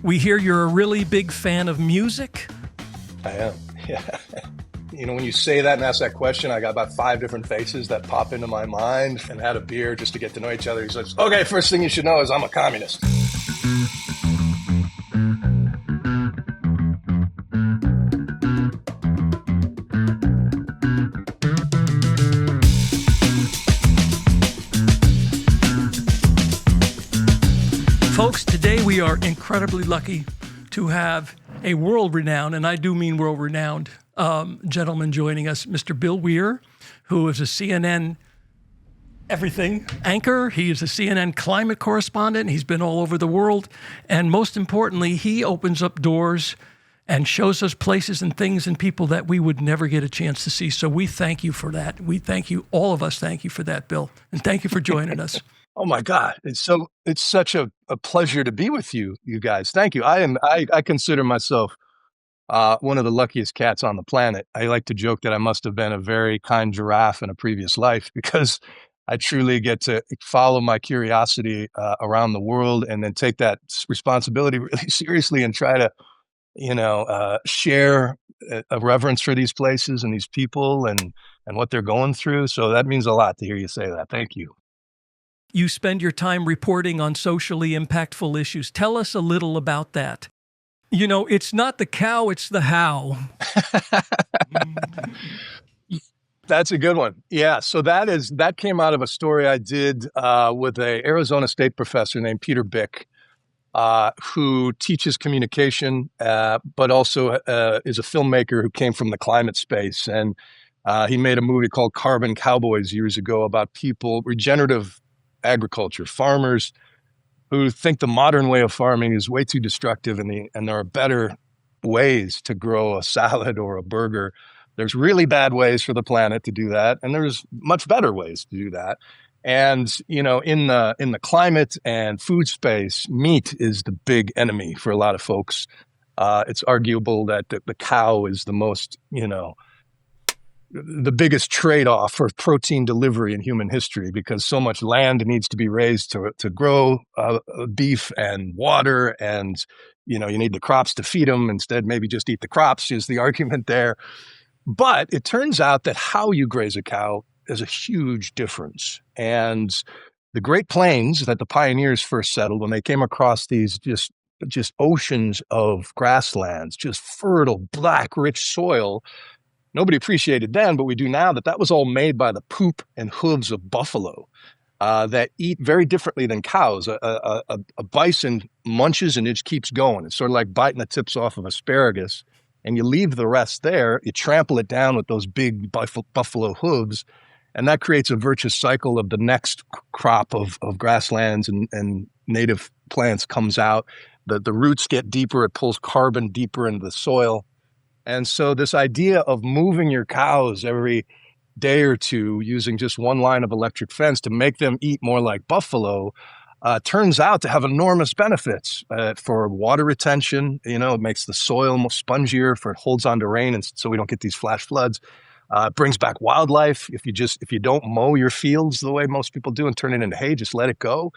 We hear you're a really big fan of music. I am, yeah. When you say that and ask that question, I got about 5 different faces that pop into my mind, and had a beer just to get to know each other. He says, okay, first thing you should know is I'm a communist. Folks, today we are incredibly lucky to have a world-renowned, and I do mean world-renowned, gentleman joining us, Mr. Bill Weir, who is a CNN everything anchor. He is a CNN climate correspondent. He's been all over the world. And most importantly, he opens up doors and shows us places and things and people that we would never get a chance to see. So we thank you for that. We thank you, all of us thank you for that, Bill. And thank you for joining us. Oh my God. It's such a pleasure to be with you guys. Thank you. I consider myself one of the luckiest cats on the planet. I like to joke that I must have been a very kind giraffe in a previous life, because I truly get to follow my curiosity around the world, and then take that responsibility really seriously and try to, share a reverence for these places and these people and what they're going through. So that means a lot to hear you say that. Thank you. You spend your time reporting on socially impactful issues. Tell us a little about that. It's not the cow, it's the how. That's a good one. Yeah. So that came out of a story I did with a Arizona State professor named Peter Bick, who teaches communication, but also is a filmmaker who came from the climate space. And he made a movie called Carbon Cowboys years ago about regenerative agriculture, farmers who think the modern way of farming is way too destructive, and there are better ways to grow a salad or a burger. There's really bad ways for the planet to do that, and there's much better ways to do that. And in the climate and food space, meat is the big enemy for a lot of folks. It's arguable that the cow is the most, the biggest trade-off for protein delivery in human history, because so much land needs to be raised to grow beef, and water, and you need the crops to feed them. Instead, maybe just eat the crops is the argument there. But it turns out that how you graze a cow is a huge difference. And the Great Plains that the pioneers first settled, when they came across these just oceans of grasslands, just fertile, black, rich soil, nobody appreciated then, but we do now, that was all made by the poop and hooves of buffalo that eat very differently than cows. A bison munches and it just keeps going. It's sort of like biting the tips off of asparagus, and you leave the rest there. You trample it down with those big buffalo hooves, and that creates a virtuous cycle of the next crop of grasslands and native plants comes out. The roots get deeper. It pulls carbon deeper into the soil. And so this idea of moving your cows every day or two using just one line of electric fence to make them eat more like buffalo turns out to have enormous benefits for water retention. It makes the soil more spongier, for it holds on to rain, and so we don't get these flash floods. It brings back wildlife. If you don't mow your fields the way most people do and turn it into hay, just let it go.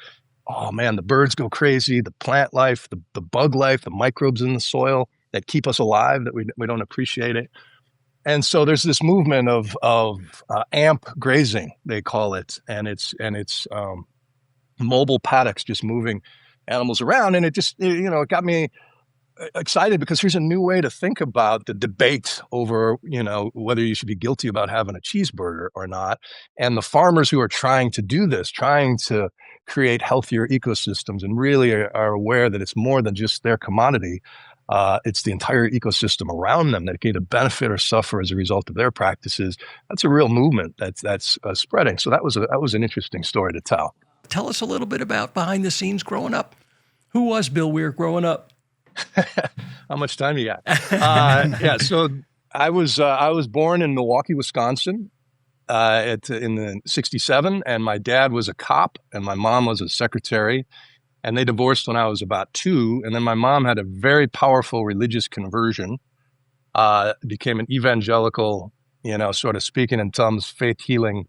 Oh man, the birds go crazy. The plant life, the bug life, the microbes in the soil that keep us alive, that we don't appreciate it. And so there's this movement of amp grazing, they call it, and it's mobile paddocks, just moving animals around. And it got me excited, because here's a new way to think about the debate over whether you should be guilty about having a cheeseburger or not. And the farmers who are trying to do this, trying to create healthier ecosystems, and really are aware that it's more than just their commodity. It's the entire ecosystem around them that can either benefit or suffer as a result of their practices. That's a real movement that's spreading. So that was an interesting story to tell. Tell us a little bit about behind the scenes growing up. Who was Bill Weir growing up? How much time you got? Yeah, so I was born in Milwaukee, Wisconsin, in '67, and my dad was a cop, and my mom was a secretary. And they divorced when I was about 2. And then my mom had a very powerful religious conversion, became an evangelical, sort of speaking in tongues, faith healing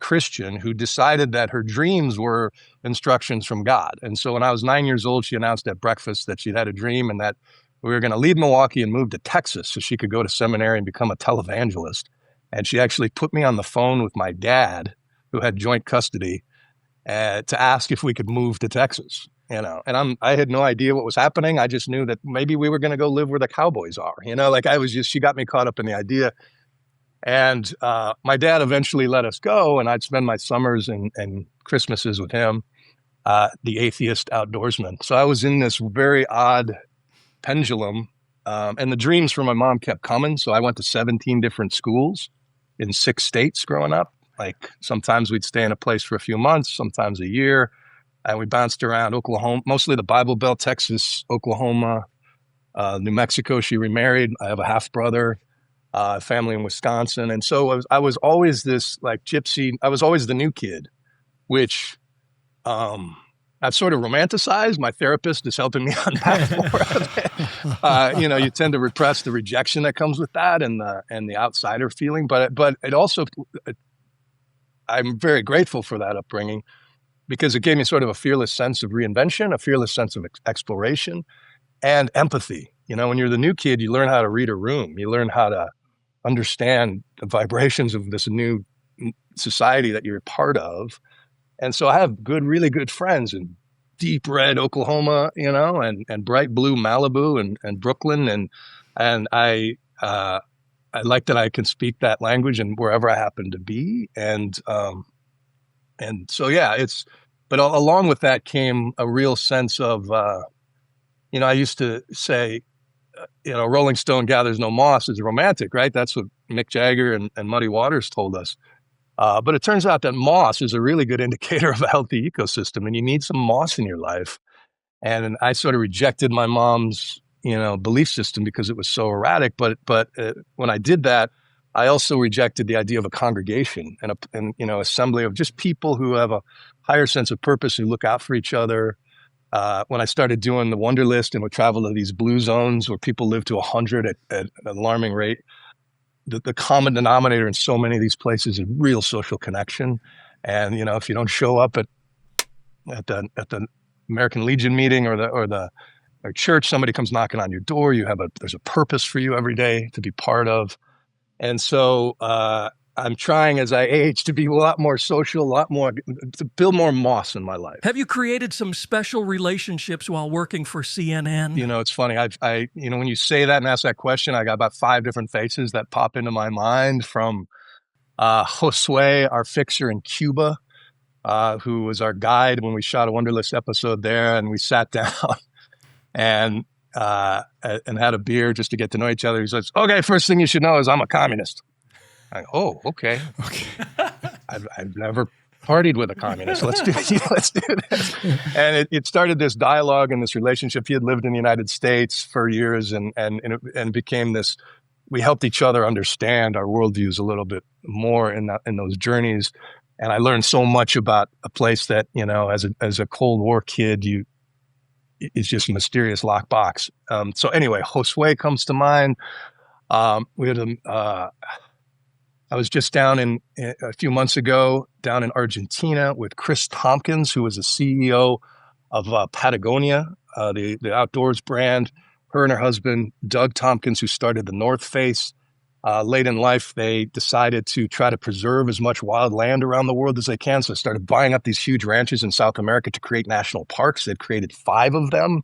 Christian who decided that her dreams were instructions from God. And so when I was 9 years old, she announced at breakfast that she'd had a dream and that we were going to leave Milwaukee and move to Texas so she could go to seminary and become a televangelist. And she actually put me on the phone with my dad, who had joint custody, to ask if we could move to Texas. And I had no idea what was happening. I just knew that maybe we were going to go live where the cowboys are. She got me caught up in the idea. And my dad eventually let us go, and I'd spend my summers and Christmases with him, the atheist outdoorsman. So I was in this very odd pendulum, and the dreams from my mom kept coming. So I went to 17 different schools in 6 states growing up. Like sometimes we'd stay in a place for a few months, sometimes a year. And we bounced around Oklahoma, mostly the Bible Belt, Texas, Oklahoma, New Mexico. She remarried. I have a half brother, family in Wisconsin. And so I was always this like gypsy. I was always the new kid, which I've sort of romanticized. My therapist is helping me unpack more of it. You tend to repress the rejection that comes with that and the outsider feeling. But it also, I'm very grateful for that upbringing, because it gave me sort of a fearless sense of reinvention, a fearless sense of exploration, and empathy. When you're the new kid, you learn how to read a room. You learn how to understand the vibrations of this new society that you're a part of. And so I have really good friends in deep red Oklahoma, and bright blue Malibu and Brooklyn. And I like that I can speak that language and wherever I happen to be. And so, yeah, but along with that came a real sense of, I used to say, Rolling Stone gathers no moss is romantic, right? That's what Mick Jagger and Muddy Waters told us. But it turns out that moss is a really good indicator of a healthy ecosystem, and you need some moss in your life. And I sort of rejected my mom's, belief system because it was so erratic. But when I did that, I also rejected the idea of a congregation and assembly of just people who have a higher sense of purpose, who look out for each other. When I started doing the Wonder List and would travel to these blue zones where people live to 100 at an alarming rate, the common denominator in so many of these places is real social connection. And if you don't show up at the American Legion meeting or the church, somebody comes knocking on your door. There's a purpose for you every day to be part of. And so I'm trying as I age to be a lot more social, to build more moss in my life. Have you created some special relationships while working for CNN? It's funny. When you say that and ask that question, I got about 5 different faces that pop into my mind, from Josue, our fixer in Cuba, who was our guide when we shot a Wonderlist episode there, and we sat down and had a beer just to get to know each other. He says, "Okay, first thing you should know is I'm a communist." I go, "Oh, okay. I've never partied with a communist. Let's do this." And it started this dialogue and this relationship. He had lived in the United States for years, and became this. We helped each other understand our worldviews a little bit more in those journeys. And I learned so much about a place that, as a Cold War kid, it's just a mysterious locked box. So anyway, Josue comes to mind. I was just down a few months ago down in Argentina with Chris Tompkins, who was the CEO of Patagonia, the outdoors brand. Her and her husband, Doug Tompkins, who started the North Face. Late in life, they decided to try to preserve as much wild land around the world as they can. So they started buying up these huge ranches in South America to create national parks. They've created 5 of them,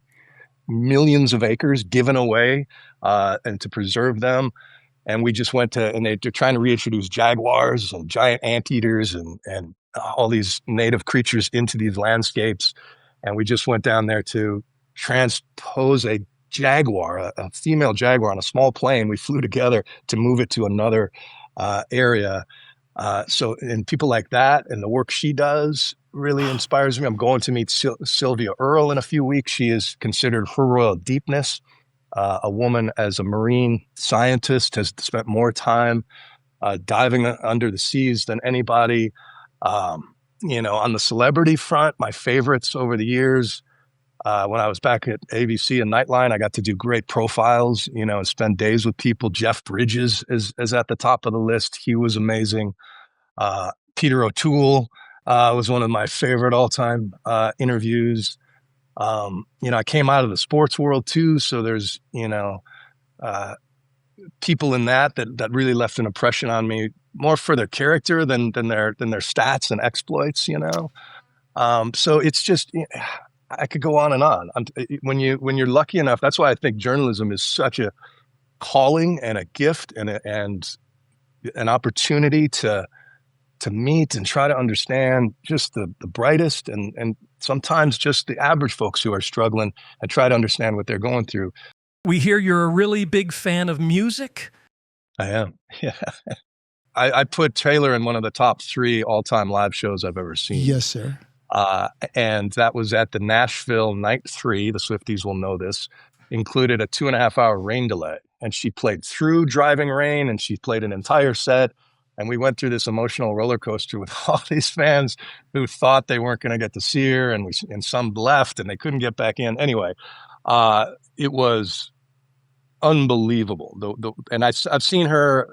millions of acres given away, and to preserve them. And we just went to, and they're trying to reintroduce jaguars and giant anteaters and all these native creatures into these landscapes. And we just went down there to transpose a jaguar, a female jaguar, on a small plane. We flew together to move it to another area. And people like that and the work she does really inspires me. I'm going to meet Sylvia Earle in a few weeks. She is considered her royal deepness. A woman as a marine scientist has spent more time diving under the seas than anybody. On the celebrity front, my favorites over the years, when I was back at ABC and Nightline, I got to do great profiles, and spend days with people. Jeff Bridges is at the top of the list. He was amazing. Peter O'Toole was one of my favorite all-time interviews. I came out of the sports world too, so there's people in that really left an impression on me, more for their character than their stats and exploits. So it's just, I could go on and on. When you're lucky enough, that's why I think journalism is such a calling and a gift and an opportunity to meet and try to understand just the brightest and sometimes just the average folks who are struggling and try to understand what they're going through. We hear you're a really big fan of music. I am. Yeah. I put Taylor in one of the top 3 all-time live shows I've ever seen. Yes, sir. And that was at the Nashville Night 3. The Swifties will know this. Included a 2.5-hour rain delay. And she played through driving rain, and she played an entire set. And we went through this emotional roller coaster with all these fans who thought they weren't going to get to see her, and some left, and they couldn't get back in. Anyway, it was unbelievable. And I've seen her,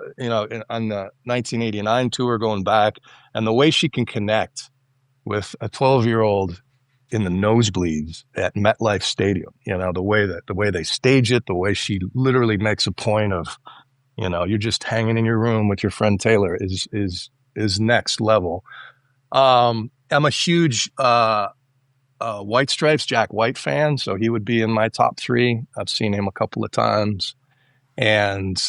on the 1989 tour going back, and the way she can connect with a 12-year-old in the nosebleeds at MetLife Stadium, the way they stage it, the way she literally makes a point of, you're just hanging in your room with your friend Taylor is next level. I'm a huge White Stripes, Jack White fan, so he would be in my top 3. I've seen him a couple of times, and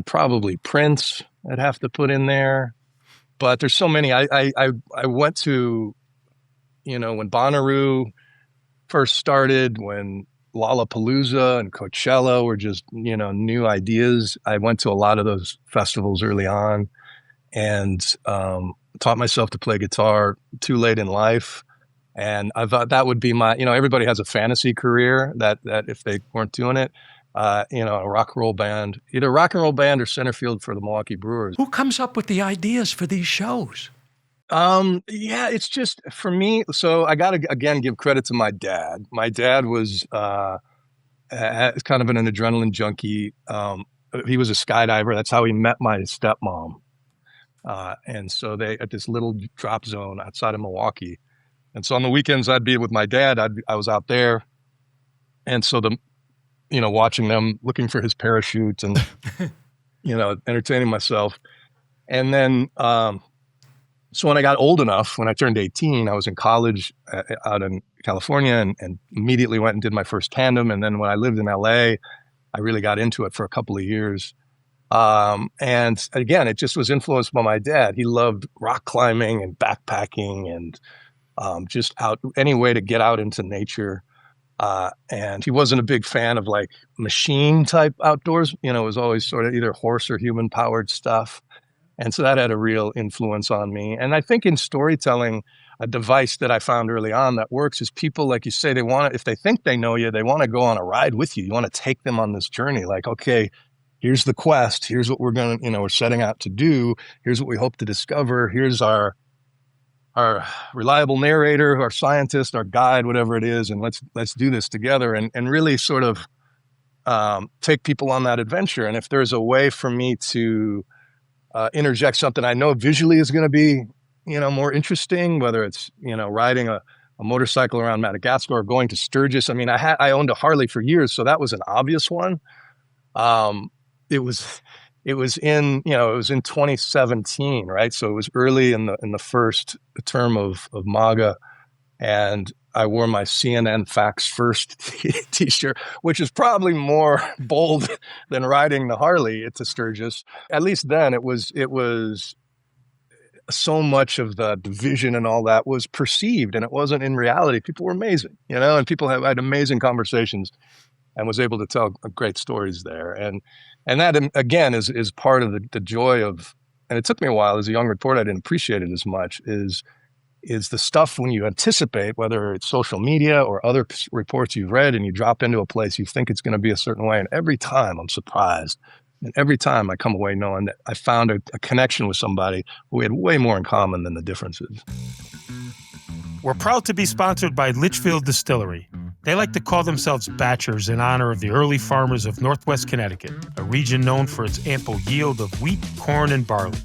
probably Prince I'd have to put in there. But there's so many. I went to, when Bonnaroo first started, when Lollapalooza and Coachella were just, new ideas. I went to a lot of those festivals early on and taught myself to play guitar too late in life. And I thought that would be my, everybody has a fantasy career that if they weren't doing it, a rock and roll band, either rock and roll band or center field for the Milwaukee Brewers. Who comes up with the ideas for these shows? Yeah, it's just for me. So I got to, again, give credit to my dad. My dad was kind of an adrenaline junkie. He was a skydiver. That's how he met my stepmom. And so they, at this little drop zone outside of Milwaukee. And so on the weekends I'd be with my dad. I was out there. And so watching them, looking for his parachute and, entertaining myself. And then, so when I got old enough, when I turned 18, I was in college out in California and immediately went and did my first tandem. And then when I lived in LA, I really got into it for a couple of years. And again, it just was influenced by my dad. He loved rock climbing and backpacking and just out any way to get out into nature. And he wasn't a big fan of like machine type outdoors. It was always sort of either horse or human powered stuff. And so that had a real influence on me. And I think in storytelling, a device that I found early on that works is people, like you say, they want to, if they think they know you, they want to go on a ride with you. You want to take them on this journey. Like, okay, here's the quest. Here's what we're going to, we're setting out to do. Here's what we hope to discover. Here's our reliable narrator, our scientist, our guide, whatever it is. And let's do this together and really sort of take people on that adventure. And if there's a way for me to interject something I know visually is going to be, more interesting, whether it's, riding a motorcycle around Madagascar or going to Sturgis. I mean, I owned a Harley for years, so that was an obvious one. It was in 2017, right? So it was early in the first term of MAGA, and I wore my CNN Facts First t-shirt, which is probably more bold than riding the Harley to Sturgis. At least then it was so much of the division and all that was perceived, and it wasn't in reality. People were amazing, and people had amazing conversations and was able to tell great stories there. And that, again, is part of the joy of, and it took me a while as a young reporter, I didn't appreciate it as much, is the stuff when you anticipate, whether it's social media or other reports you've read, and you drop into a place, you think it's going to be a certain way. And every time I'm surprised. And every time I come away knowing that I found a connection with somebody who we had way more in common than the differences. We're proud to be sponsored by Litchfield Distillery. They like to call themselves Batchers in honor of the early farmers of Northwest Connecticut, a region known for its ample yield of wheat, corn, and barley.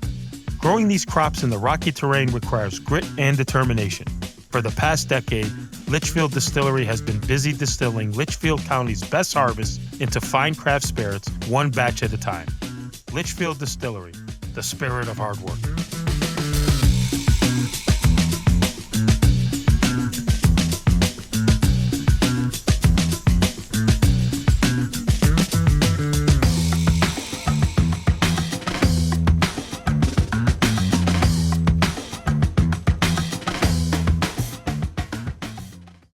Growing these crops in the rocky terrain requires grit and determination. For the past decade, Litchfield Distillery has been busy distilling Litchfield County's best harvest into fine craft spirits, one batch at a time. Litchfield Distillery, the spirit of hard work.